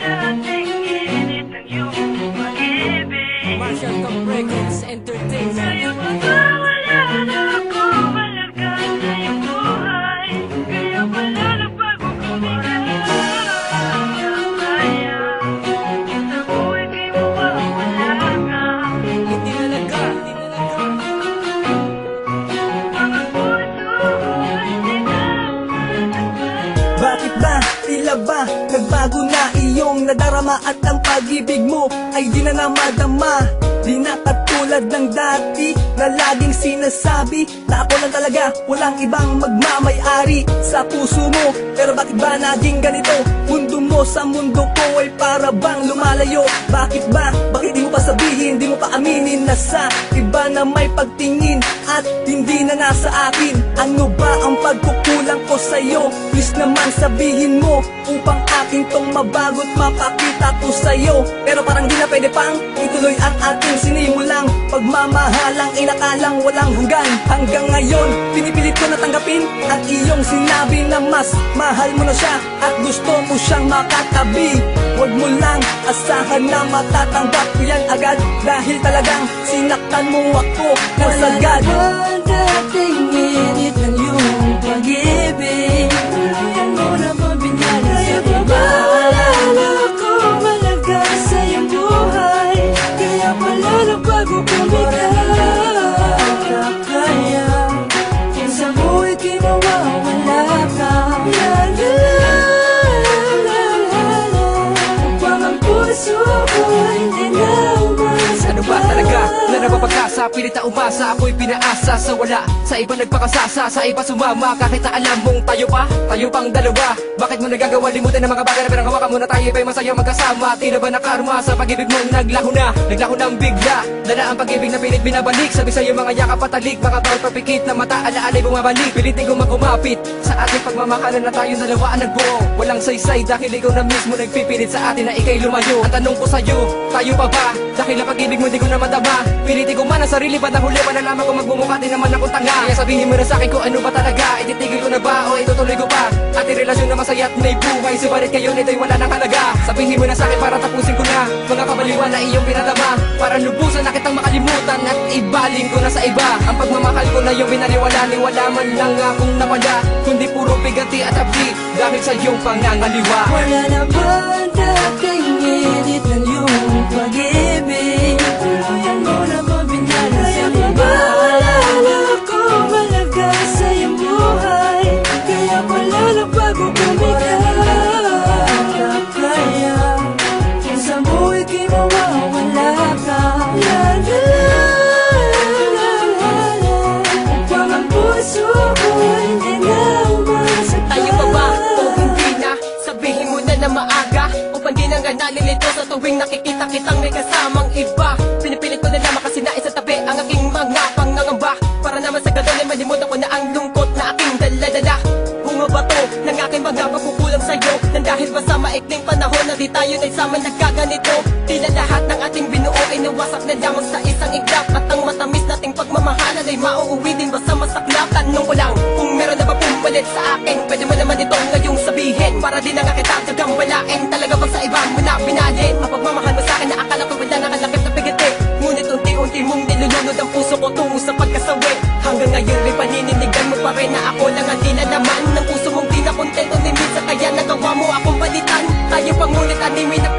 dating init ng iyong pag-ibig. Marshall Camp Records Entertainment. Ngayon ba wala na ako malagay sa iyong buhay? Kaya wala na pagkukumigan. Kaya sa buhay di mo mawala ka. Hindi nalaga, hindi nalaga. Mga puso hindi na malagay. Bakit ba, tila ba, nagbago na iyong nadarama at ang pag-ibig mo ay di na namadama? Di na katulad ng dati na laging sinasabi na ako lang talaga, walang ibang magmamay-ari sa puso mo. Pero bakit ba naging ganito? Mundo mo sa mundo ko ay para bang lumalayo? Bakit ba? Bakit di mo pa sabihin, di mo pa aminin na sa iba na may pagtingin at hindi na nasa akin? Ano ba ang pagkukulang ko sa'yo? Please naman sabihin mo upang aking tong mabago't mapakita ko sa'yo. Pero parang di na pwede pang ituloy ang ating sinimulang pagmamahalang inakalang walang hanggan. Hanggang ngayon, pinipilit ko na tanggapin at iyong sinabi na mas mahal mo na siya at gusto mo siyang makatabi. Huwag mo lang asahan na matatanggap ko yan agad, dahil talagang sinaktan mo ako ng sagad. Wala na dating init ng iyong pag-ibig. Tuluyan mo na mabinyagan sa iba. Wala na ako malagay sa iyong buhay. Kaya wala na bago kumika. Kaya kung sa buhay di mawawala ka. La la la la la. Upang ang puso ko hindi na umaasa. Ano ba talaga na napapag-asa? Pilit na umasa, ako'y pinaasa sa wala. Sa iba nagpakasasa, sa iba sumama. Kahit na alam mong tayo pang dalawa. Bakit mo nagagawa limutan ng mga bagay na pinanghawakan mo na tayo ba'y masaya magkasama? Tila ba nakarma sa pag-ibig mong naglaho ng bigla? Dala ang pag-ibig na pilit binabalik. Sabi sa'yo mga yakap patalik, mga bawat papikit na mata, alaalay bumabalik. Pilitin ko magkumapit sa ating pagmamahalan na tayong dalawa ang nagbuo. Walang saysay dahil ikaw na mismo nagpipilit sa atin na ikay lumayo. Ang tanong ko sa'yo, tayo pa ba? Dahil ang pag-ibig mo di ko na madama. Pilitin ko man ang sarili, ba't ang huli malalaman ko magmumukha din naman akong tanga? Kaya sabihin mo na sa'kin kung ano ba talaga. Ititigil ko na ba o itutuloy ko pa ating relasyon na masaya at may buhay? Subalit ngayon ito'y wala ng halaga. Sabihin mo na sa'kin para tapusin ko na mga kabaliwan na iyong pinadama. Para lubusan na kitang makalimutan at ibaling ko na sa iba. Ang pagmamahal ko na iyong binaliwala, ni wala man lang akong napala, kundi puro bigati at abdi dahil sa iyong pangangaliwa. Wala na ba dating init ng iyong pag-ibig? Tuluyan mo na mabinyagan sa iba. Wala na ako malagay sa iyong buhay. Kaya wala na bago kumika. Kaya kung sa buhay di mawawala ka. La la la la la. Upang ang puso ko hindi na umaasa ka. Tayo pa ba o hindi na? Sabihin mo na na maaga upang di na nga nalilito sa tuwing nakikita kitang may kasamang iba. Pinipilit ko na naman kasi nais sa tabi ang aking mga pangangamba. Para naman sa ganun ay malimutan ko na ang lungkot na aking daladala. Bumabato ng aking mga pagkukulang sa'yo, nang dahil ba sa maikling panahon na di tayo nagsama nagkaganito. Tila lahat ng ating binuo ay nawasak na lamang sa isang iglap. At ang matamis nating pagmamahalan ay mauuwi din ba sa masaklap? Tanong ko lang kung meron na ba pumalit sa akin. Pwede mo naman ito ngayong sabihin, para di na nga kita gagambalain. Talaga bang sa iba mo na binalin ang pagmamahal mo sa'kin na akala ko wala nakalakip na pigiti? Ngunit unti-unti mong nilulunod ang puso ko tungo sa pagkasawi. Hanggang ngayon rin panininigan mo pa rin na ako lang ang tila naman ng puso mong di na kontento ni minsan. Kaya nagawa mo akong balitan. Tayo pangulit anime na